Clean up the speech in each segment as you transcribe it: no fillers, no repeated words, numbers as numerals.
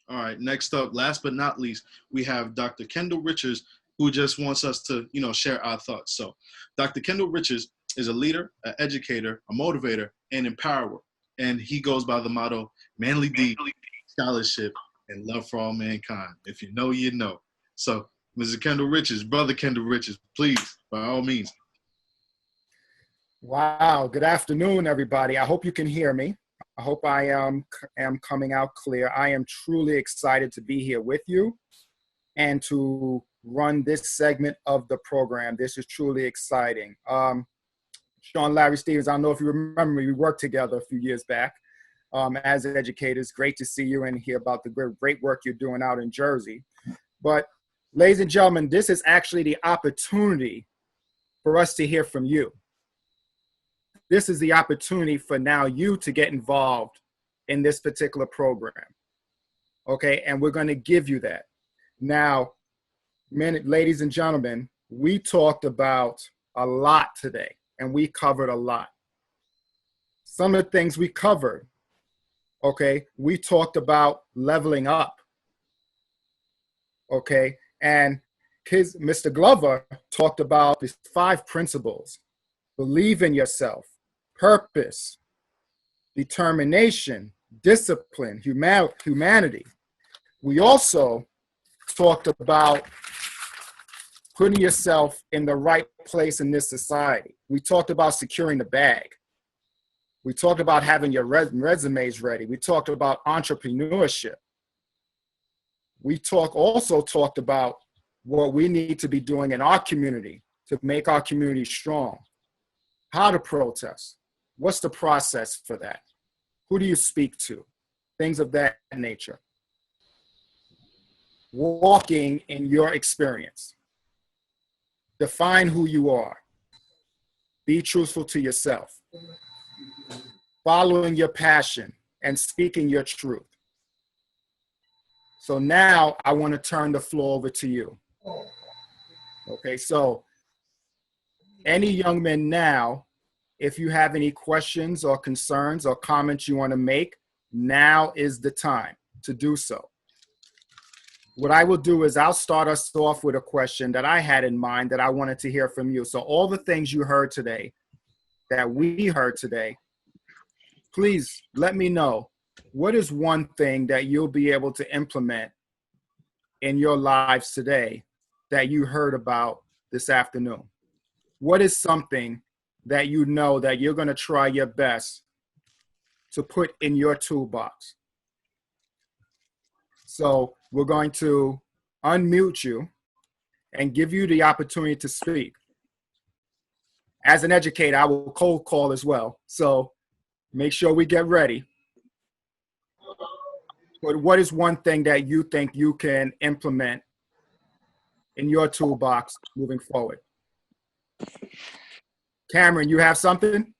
All right, next up, last but not least, we have Dr. Kendall Richards, who just wants us to, share our thoughts. So, Dr. Kendall Richards is a leader, an educator, a motivator, and empower. And he goes by the motto, manly deed, scholarship, and love for all mankind. If you know, you know. So, Mr. Kendall Richards, Brother Kendall Richards, please, by all means. Wow. Good afternoon, everybody. I hope you can hear me. I hope I am coming out clear. I am truly excited to be here with you and to run this segment of the program. This is truly exciting. Sean Larry Stevens, I don't know if you remember me, we worked together a few years back as educators. Great to see you and hear about the great work you're doing out in Jersey. But ladies and gentlemen, this is actually the opportunity for us to hear from you. This is the opportunity for now you to get involved in this particular program. Okay, and we're going to give you that. Now, ladies and gentlemen, we talked about a lot today, and we covered a lot. Some of the things we covered, okay, we talked about leveling up, okay, and Mr. Glover talked about the 5 principles: believe in yourself, purpose, determination, discipline, humanity. We also talked about putting yourself in the right place in this society. We talked about securing the bag. We talked about having your resumes ready. We talked about entrepreneurship. We also talked about what we need to be doing in our community to make our community strong. How to protest. What's the process for that? Who do you speak to? Things of that nature. Walking in your experience. Define who you are. Be truthful to yourself. Following your passion and speaking your truth. So now I want to turn the floor over to you. Okay, so any young men now, if you have any questions or concerns or comments you want to make, now is the time to do so. What I will do is I'll start us off with a question that I had in mind that I wanted to hear from you. So all the things you heard today, that we heard today, please let me know, what is one thing that you'll be able to implement in your lives today that you heard about this afternoon? What is something that you know that you're going to try your best to put in your toolbox? So we're going to unmute you and give you the opportunity to speak. As an educator, I will cold call as well. So make sure we get ready. But what is one thing that you think you can implement in your toolbox moving forward? Cameron, you have something?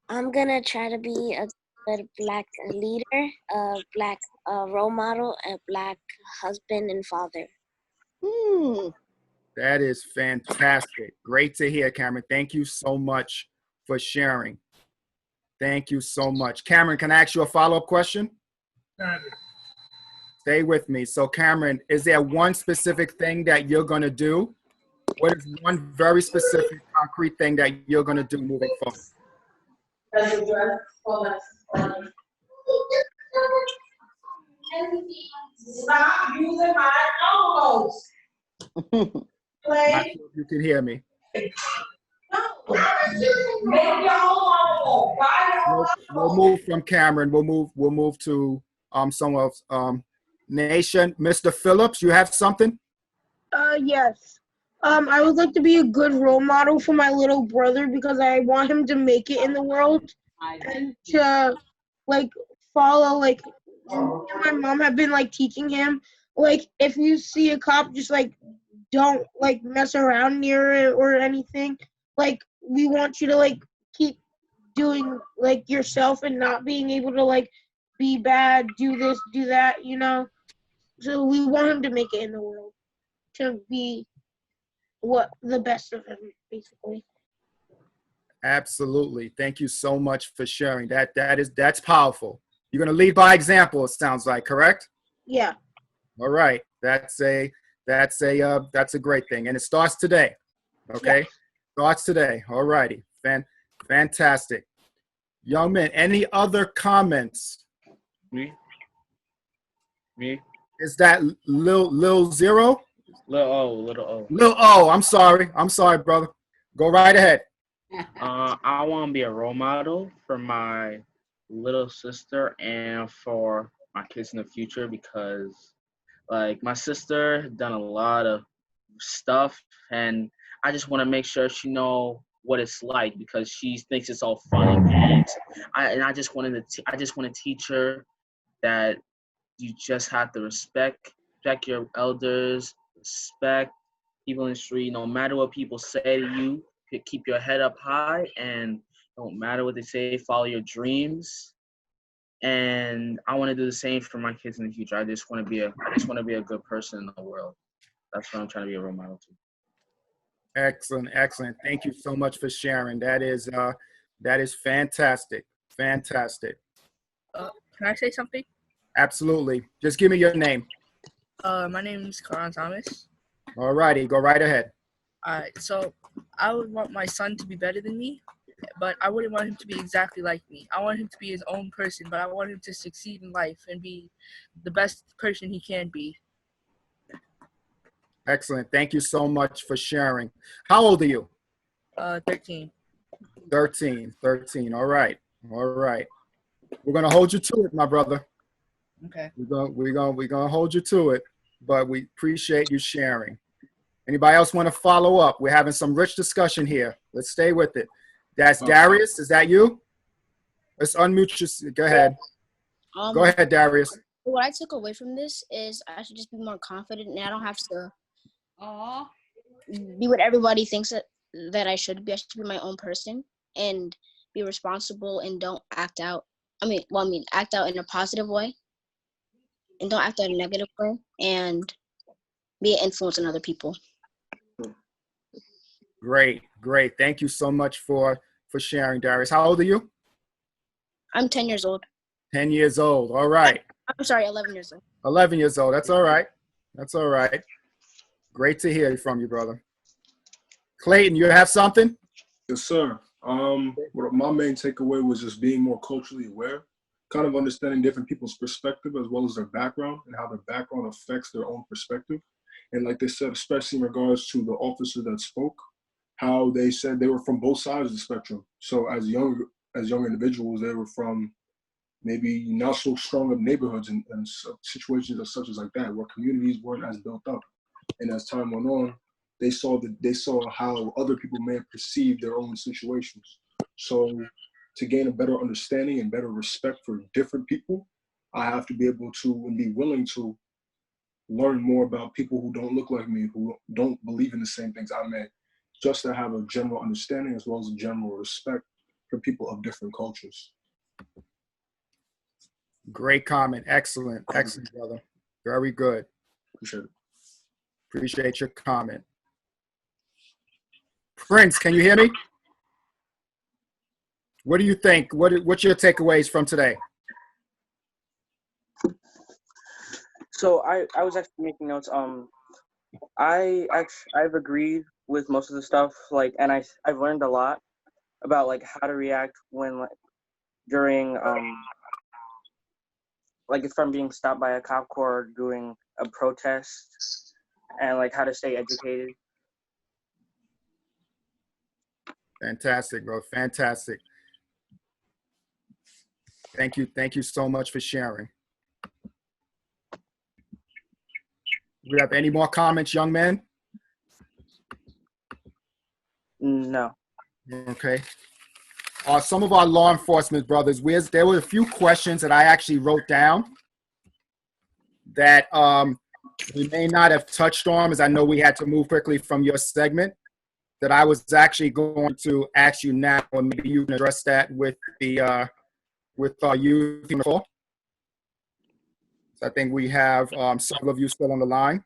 I'm gonna try to be a good Black leader, a Black role model, a Black husband and father. That is fantastic. Great to hear, Cameron. Thank you so much for sharing. Thank you so much. Cameron, can I ask you a follow-up question? Stay with me. So Cameron, is there one specific thing that you're going to do? What is one very specific, concrete thing that you're going to do moving forward? Stop using my elbows. Not sure if you can hear me. We'll move from Cameron. We'll move to some of Nation. Mr. Phillips, you have something? Yes. I would like to be a good role model for my little brother because I want him to make it in the world and to follow my mom have been teaching him if you see a cop, just don't mess around near it or anything. We want you to keep doing yourself and not being able to be bad, do this, do that, So we want him to make it in the world, to be the best of him, basically. Absolutely. Thank you so much for sharing. That's powerful. You're going to lead by example, it sounds like, correct? Yeah. All right. That's a great thing. And it starts today. Okay? Starts today. All righty. Fantastic. Young men, any other comments? Me? Is that Lil Zero? Little O. Lil O, I'm sorry, brother. Go right ahead. I want to be a role model for my little sister and for my kids in the future because, like, my sister done a lot of stuff, and I just want to make sure she know what it's like because she thinks it's all fun and games. I just want to teach her that you just have to respect your elders, respect people in the street. No matter what people say to you, keep your head up high, and no matter what they say, follow your dreams. And I want to do the same for my kids in the future. I just want to be a good person in the world. That's what I'm trying to be a role model to. Excellent. Thank you so much for sharing. That is fantastic. Fantastic. Can I say something? Absolutely. Just give me your name. My name is Karan Thomas. All righty, go right ahead. All right, so I would want my son to be better than me, but I wouldn't want him to be exactly like me. I want him to be his own person, but I want him to succeed in life and be the best person he can be. Excellent. Thank you so much for sharing. How old are you? 13. 13. All right. We're gonna hold you to it, my brother. Okay. We're gonna hold you to it, but we appreciate you sharing. Anybody else want to follow up? We're having some rich discussion here. Let's stay with it. That's Darius. Is that you? Let's unmute you. Go ahead. Go ahead, Darius. What I took away from this is I should just be more confident, and I don't have to be what everybody thinks that I should be. I should be my own person and be responsible and don't act out. Act out in a positive way and don't act out in a negative way and be an influence on other people. Great. Thank you so much for sharing, Darius. How old are you? I'm 10 years old. 10 years old. All right. I'm sorry, 11 years old. 11 years old. That's all right. Great to hear from you, brother. Clayton, you have something? Yes, sir. My main takeaway was just being more culturally aware, kind of understanding different people's perspective as well as their background and how their background affects their own perspective. And like they said, especially in regards to the officer that spoke, how they said they were from both sides of the spectrum. So as young individuals, they were from maybe not so strong of neighborhoods and situations such as like that, where communities weren't as built up. And as time went on, they saw how other people may have perceived their own situations. So to gain a better understanding and better respect for different people, I have to be able to and be willing to learn more about people who don't look like me, who don't believe in the same things I may, just to have a general understanding as well as a general respect for people of different cultures. Great comment. Excellent, brother. Very good. Appreciate it. Appreciate your comment. Prince, can you hear me? What do you think? What's your takeaways from today? So I was actually making notes. I've agreed with most of the stuff, and I've learned a lot about how to react when during if I'm being stopped by a cop car or doing a protest, and how to stay educated. Fantastic, bro. Fantastic. Thank you so much for sharing. We have any more comments, young men? No. Okay. Some of our law enforcement brothers, there were a few questions that I actually wrote down that we may not have touched on, as I know we had to move quickly from your segment, that I was actually going to ask you now, and maybe you can address that with our youth. So I think we have several of you still on the line.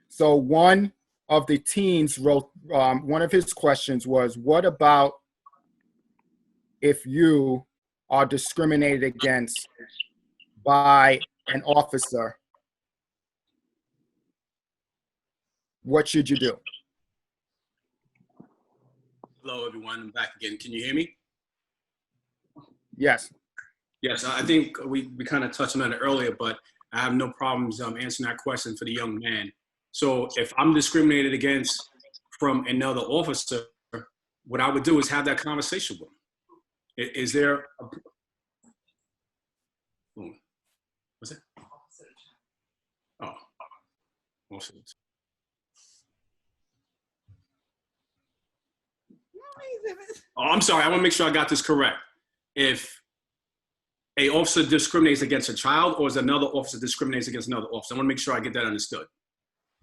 So one of the teens wrote, one of his questions was, what about if you are discriminated against by an officer, what should you do? Hello, everyone. I'm back again. Can you hear me? Yes. Yes, I think we kind of touched on it earlier, but I have no problems answering that question for the young man. So if I'm discriminated against from another officer, what I would do is have that conversation with him. Is there a, what's it? Oh, officers. Oh, I'm sorry. I want to make sure I got this correct. If a officer discriminates against a child, or is another officer discriminates against another officer? I want to make sure I get that understood.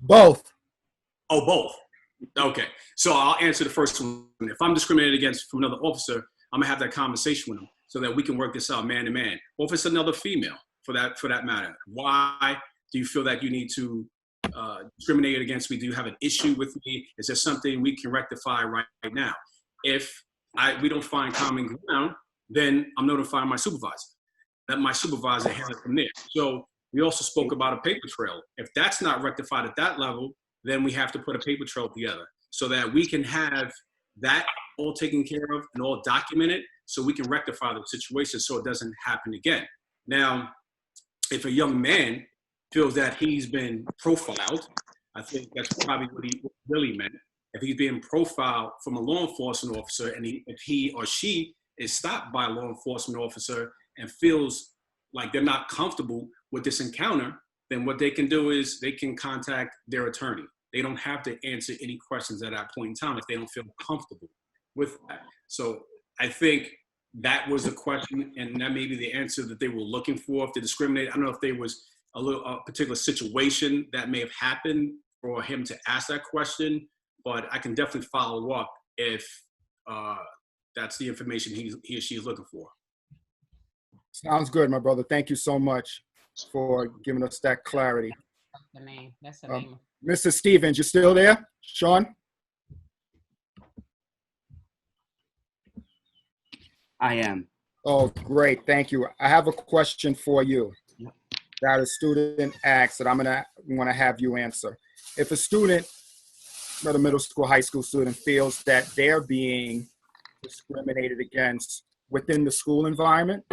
Both. Oh, both. Okay. So I'll answer the first one. If I'm discriminated against from another officer, I'm gonna have that conversation with him so that we can work this out man to man. Or if it's another female, for that matter, why do you feel that you need to discriminate against me? Do you have an issue with me? Is there something we can rectify right now? If we don't find common ground, then I'm notifying my supervisor. Let my supervisor handle it from there. So we also spoke about a paper trail. If that's not rectified at that level, then we have to put a paper trail together so that we can have that all taken care of and all documented so we can rectify the situation so it doesn't happen again. Now, if a young man feels that he's been profiled, I think that's probably what he really meant. If he's being profiled from a law enforcement officer and if he or she is stopped by a law enforcement officer and feels like they're not comfortable with this encounter, then what they can do is they can contact their attorney. They don't have to answer any questions at that point in time if they don't feel comfortable with that. So I think that was the question, and that may be the answer that they were looking for. If they discriminate, I don't know if there was a particular situation that may have happened for him to ask that question, but I can definitely follow up if that's the information he or she is looking for. Sounds good, my brother. Thank you so much for giving us that clarity. The name. That's the name. Mr. Stevens, you still there? Sean? I am. Oh, great. Thank you. I have a question for you that a student asked that I'm gonna want to have you answer. If a student, whether middle school, high school student, feels that they're being discriminated against within the school environment,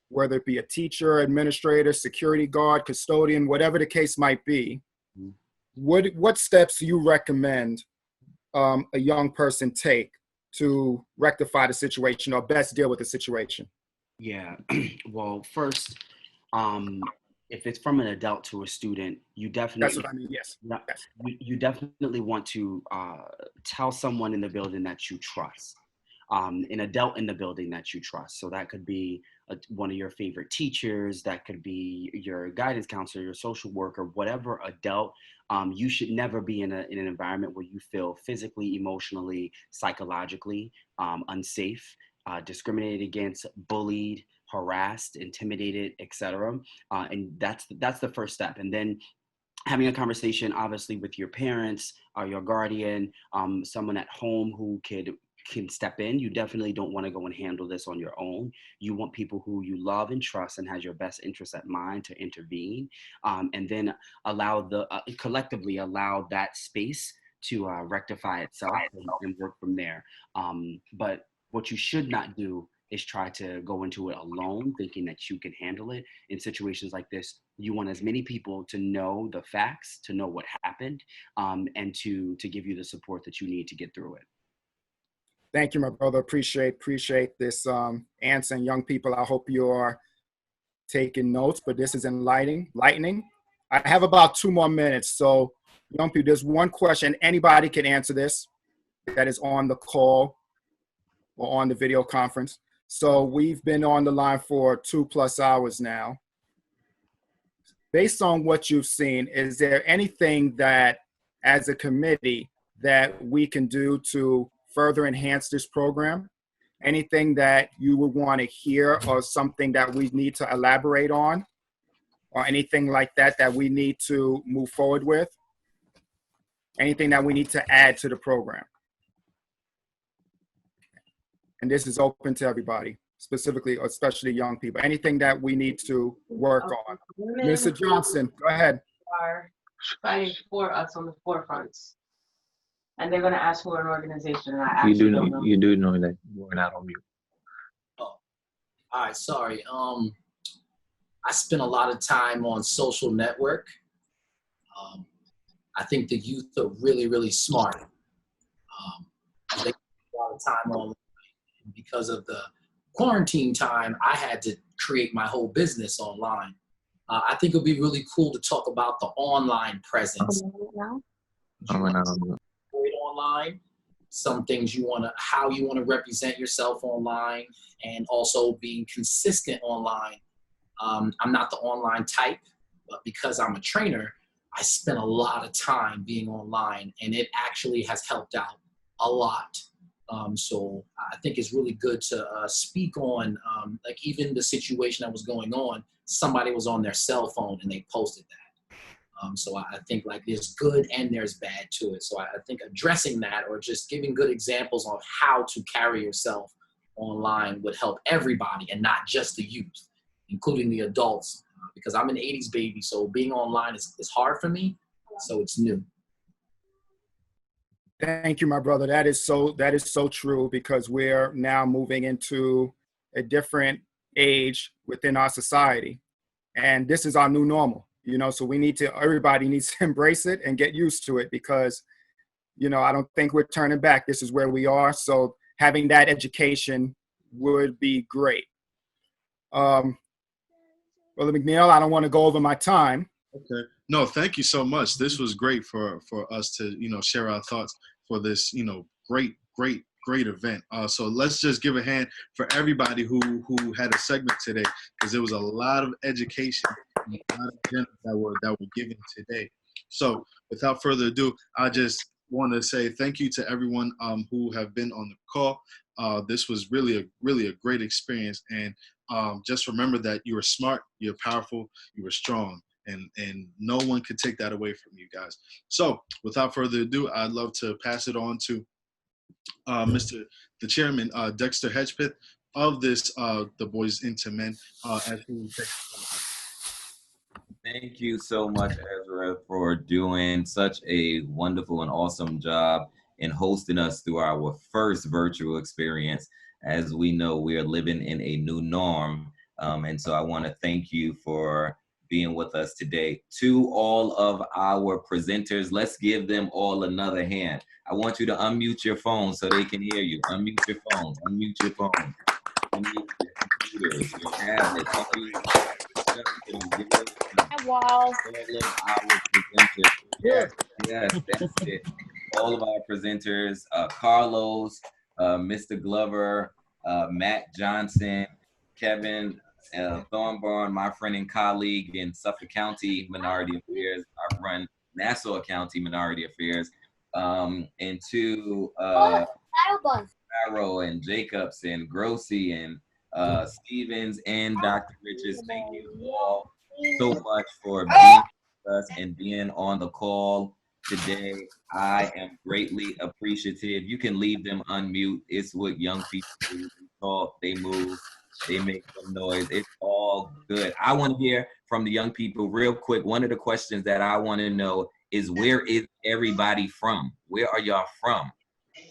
whether it be a teacher, administrator, security guard, custodian, whatever the case might be, what steps do you recommend a young person take to rectify the situation or best deal with the situation? Yeah. Well, first, if it's from an adult to a student, you definitely. That's what I mean. Yes. Yes. You definitely want to tell someone in the building that you trust. An adult in the building that you trust. So that could be one of your favorite teachers, that could be your guidance counselor, your social worker, whatever adult. You should never be in an environment where you feel physically, emotionally, psychologically unsafe, discriminated against, bullied, harassed, intimidated, etc. And that's the first step. And then having a conversation, obviously, with your parents, your guardian, someone at home who can step in. You definitely don't want to go and handle this on your own. You want people who you love and trust and has your best interests at mind to intervene, and then collectively allow that space to rectify itself and work from there. But what you should not do is try to go into it alone, thinking that you can handle it. In situations like this, you want as many people to know the facts, to know what happened, and to give you the support that you need to get through it. Thank you, my brother. Appreciate this answer. And young people, I hope you are taking notes, but this is enlightening. I have about 2 more minutes. So young people, there's one question. Anybody can answer this that is on the call or on the video conference. So we've been on the line for 2+ hours now. Based on what you've seen, is there anything that as a committee that we can do to further enhance this program? Anything that you would want to hear or something that we need to elaborate on or anything like that we need to move forward with? Anything that we need to add to the program? And this is open to everybody. specifically, especially young people? Anything that we need to work on? Mr. Johnson, go ahead. Are fighting for us on the forefronts, and they're going to ask for an organization. And I actually don't know. You do know that we're not on mute. Oh, all right. Sorry. I spend a lot of time on social network. I think the youth are really, really smart. They spend a lot of time online. Because of the quarantine time, I had to create my whole business online. I think it would be really cool to talk about the online presence. Online, some things how you want to represent yourself online, and also being consistent online. I'm not the online type, but because I'm a trainer, I spend a lot of time being online, and it actually has helped out a lot. So I think it's really good to speak on, like even the situation that was going on, somebody was on their cell phone and they posted that. So I think like there's good and there's bad to it. So I think addressing that, or just giving good examples on how to carry yourself online, would help everybody and not just the youth, including the adults, because I'm an 80s baby. So being online is hard for me. So it's new. Thank you, my brother. That is so true, because we're now moving into a different age within our society, and this is our new normal. So everybody needs to embrace it and get used to it, because I don't think we're turning back. This is where we are. So having that education would be great. Brother McNeil, I don't want to go over my time. Okay. No, thank you so much. This was great for us to, share our thoughts for this, great event. So let's just give a hand for everybody who had a segment today, because there was a lot of education and a lot of gems that were given today. So without further ado, I just want to say thank you to everyone who have been on the call. This was really a great experience, and just remember that you are smart, you're powerful, you are strong. And no one can take that away from you guys. So without further ado, I'd love to pass it on to the chairman, Dexter Hedgepeth, of this, the BoyzN2Men. As he Thank you so much, Ezra, for doing such a wonderful and awesome job in hosting us through our first virtual experience. As we know, we are living in a new norm. And so I want to thank you for being with us today. To all of our presenters, let's give them all another hand. I want you to unmute your phone so they can hear you. Unmute your phone. Unmute your phone. Unmute your computers, your tablets. Wow. Yes, that's it. All of our presenters, Carlos, Mr. Glover, Matt Johnson, Kevin Thornburn, my friend and colleague in Suffolk County Minority Affairs. I run Nassau County Minority Affairs. And to Farrow and Jacobs and Grossi and Stevens and Dr. Richards, thank you all so much for being with us and being on the call today. I am greatly appreciative. You can leave them unmute. It's what young people do. They talk, they move, they make some noise. It's all good. I want to hear from the young people real quick. One of the questions that I want to know is, where is everybody from? Where are y'all from?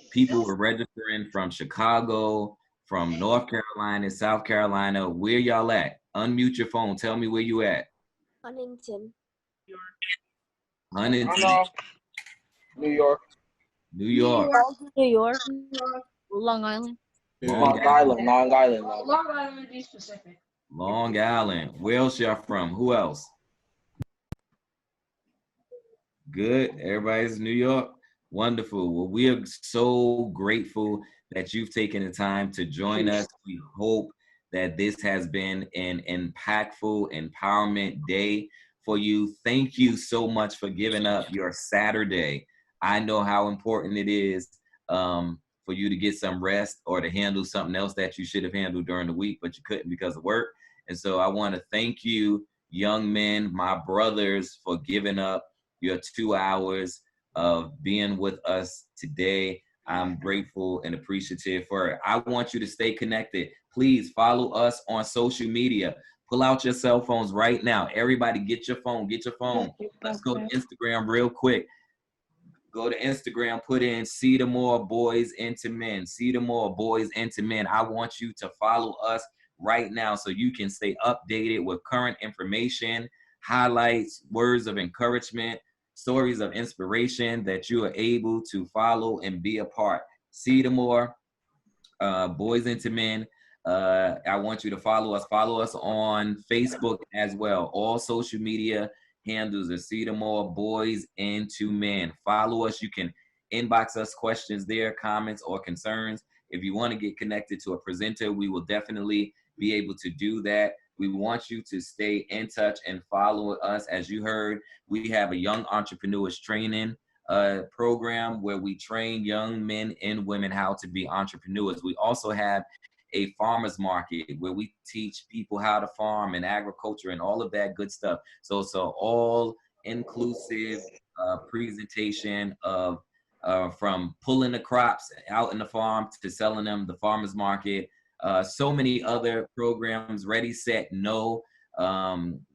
People were registering from Chicago, from North Carolina, South Carolina. Where y'all at? Unmute your phone. Tell me where you at. Huntington. Huntington. New York. New York. New York. Long Island. Long Island. Long Island, be specific. Long Island. Where else y'all from? Who else? Good. Everybody's New York. Wonderful. Well, we are so grateful that you've taken the time to join us. We hope that this has been an impactful empowerment day for you. Thank you so much for giving up your Saturday. I know how important it is for you to get some rest or to handle something else that you should have handled during the week, but you couldn't because of work. And so I want to thank you, young men, my brothers, for giving up your 2 hours of being with us today. I'm grateful and appreciative for it. I want you to stay connected. please follow us on social media. Pull out your cell phones right now. Everybody get your phone, get your phone. Let's go to Instagram real quick. Go to Instagram, put in See the More BoyzN2Men. See the More BoyzN2Men. I want you to follow us right now so you can stay updated with current information, highlights, words of encouragement, stories of inspiration that you are able to follow and be a part. See the More BoyzN2Men. I want you to follow us. Follow us on Facebook as well. All social media handles are See the More BoyzN2Men. Follow us. You can inbox us questions there, comments, or concerns. If you want to get connected to a presenter, we will definitely be able to do that. We want you to stay in touch and follow us. As you heard, we have a young entrepreneurs training program where we train young men and women how to be entrepreneurs. We also have a farmer's market where we teach people how to farm and agriculture and all of that good stuff. So all inclusive presentation of from pulling the crops out in the farm to selling them, the farmer's market, so many other programs, ready, set, no,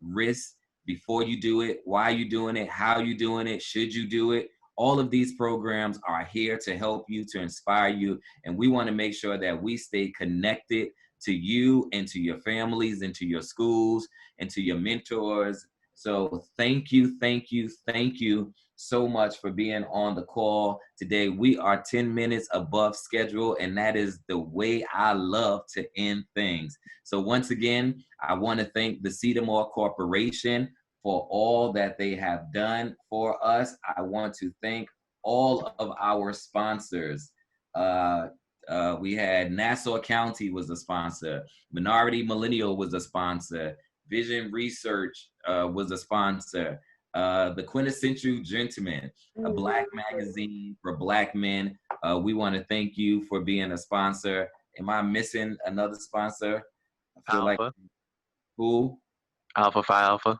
risk before you do it, why you doing it, how you doing it, should you do it. All of these programs are here to help you, to inspire you, and we want to make sure that we stay connected to you and to your families and to your schools and to your mentors. So thank you, thank you, thank you so much for being on the call today. We are 10 minutes above schedule, and that is the way I love to end things. So once again, I want to thank the See the More Corporation for all that they have done for us. I want to thank all of our sponsors. We had Nassau County was a sponsor. Minority Millennial was a sponsor. Vision Research was a sponsor. The Quintessential Gentleman, a Black magazine for Black men. We want to thank you for being a sponsor. Am I missing another sponsor? I feel Alpha. like who? Alpha Phi Alpha.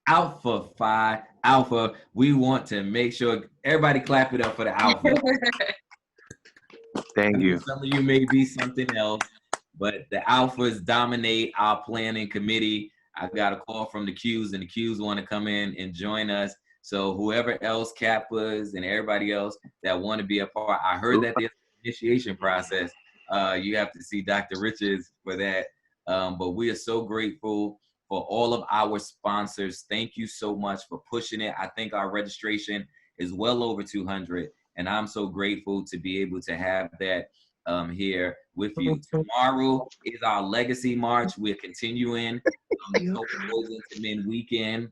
Alpha Phi Alpha. We want to make sure everybody clap it up for the Alpha. Thank you. Some of you may be something else, but the Alphas dominate our planning committee. I got a call from the Qs, and the Qs want to come in and join us. So whoever else, Kappas and everybody else that want to be a part, I heard that there's an initiation process. You have to see Dr. Richards for that. But we are so grateful for all of our sponsors. Thank you so much for pushing it. I think our registration is well over 200, and I'm so grateful to be able to have that here with you. Tomorrow is our Legacy March. We're continuing the BoyzN2Men weekend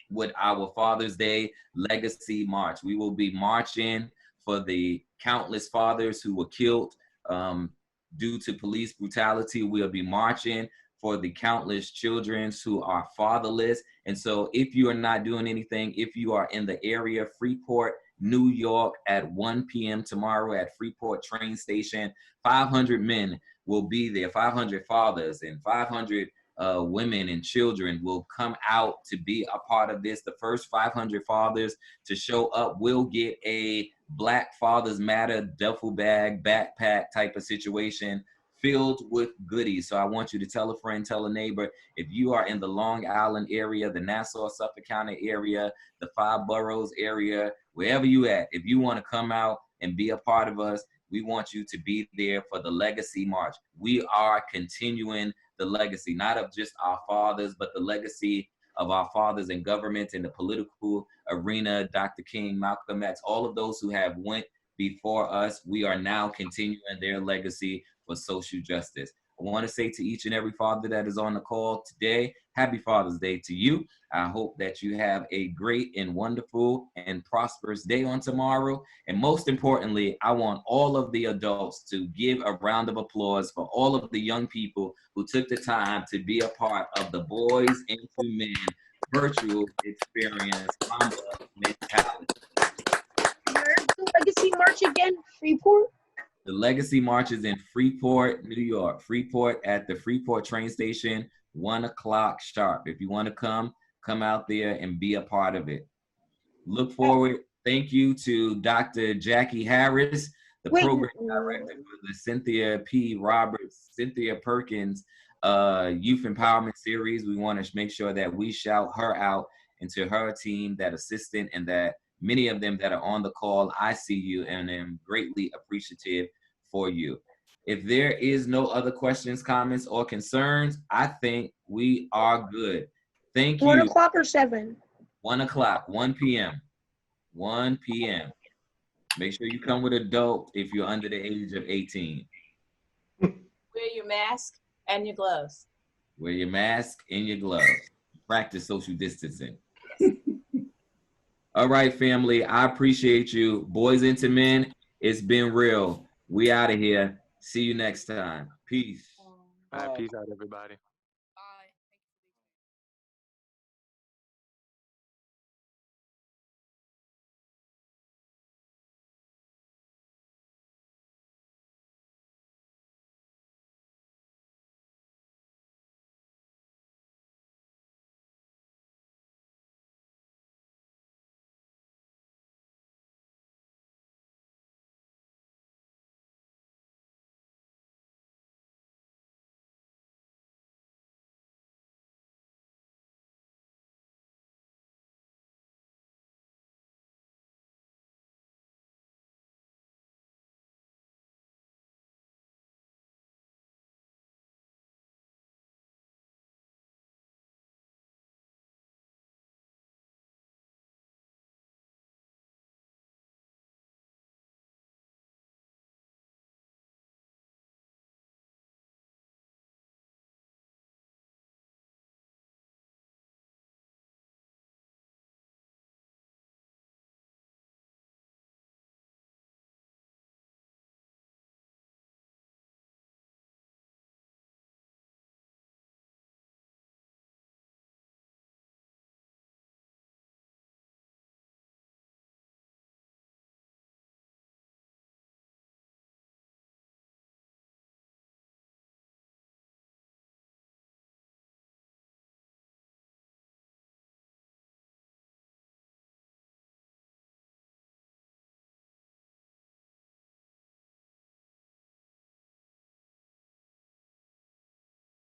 with our Father's Day Legacy March. We will be marching for the countless fathers who were killed due to police brutality. We'll be marching for the countless children who are fatherless. And so if you are not doing anything, if you are in the area, Freeport, New York, at 1 p.m. tomorrow at Freeport train station, 500 men will be there, 500 fathers and 500 women and children will come out to be a part of this. The first 500 fathers to show up will get a Black Fathers Matter duffel bag, backpack type of situation filled with goodies. So I want you to tell a friend, tell a neighbor. If you are in the Long Island area, the Nassau, Suffolk County area, the 5 boroughs area, wherever you at, if you want to come out and be a part of us, we want you to be there for the Legacy March. We are continuing the legacy, not of just our fathers, but the legacy of our fathers in government, in the political arena, Dr. King, Malcolm X, all of those who have went before us. We are now continuing their legacy for social justice. I want to say to each and every father that is on the call today, happy Father's Day to you. I hope that you have a great and wonderful and prosperous day on tomorrow. And most importantly, I want all of the adults to give a round of applause for all of the young people who took the time to be a part of the BoyzN2Men virtual experience. Mamba mentality. Where's the Legacy March again? Freeport? The Legacy March is in Freeport, New York. Freeport at the Freeport train station, 1 o'clock sharp. If you want to come out there and be a part of it. Look forward. Thank you to Dr. Jackie Harris, The Wait, program director for the Cynthia P. Roberts, Cynthia Perkins Youth Empowerment Series. We want to make sure that we shout her out and to her team, that assistant, and that many of them that are on the call. I see you and am greatly appreciative for you. If there is no other questions, comments, or concerns, I think we are good. Thank you. 1 o'clock or 7? 1 o'clock, 1 p.m. 1 p.m. Make sure you come with adult if you're under the age of 18. Wear your mask and your gloves. Wear your mask and your gloves. Practice social distancing. All right, family. I appreciate you. BoyzN2Men, it's been real. We out of here. See you next time. Peace. All right, peace out, everybody.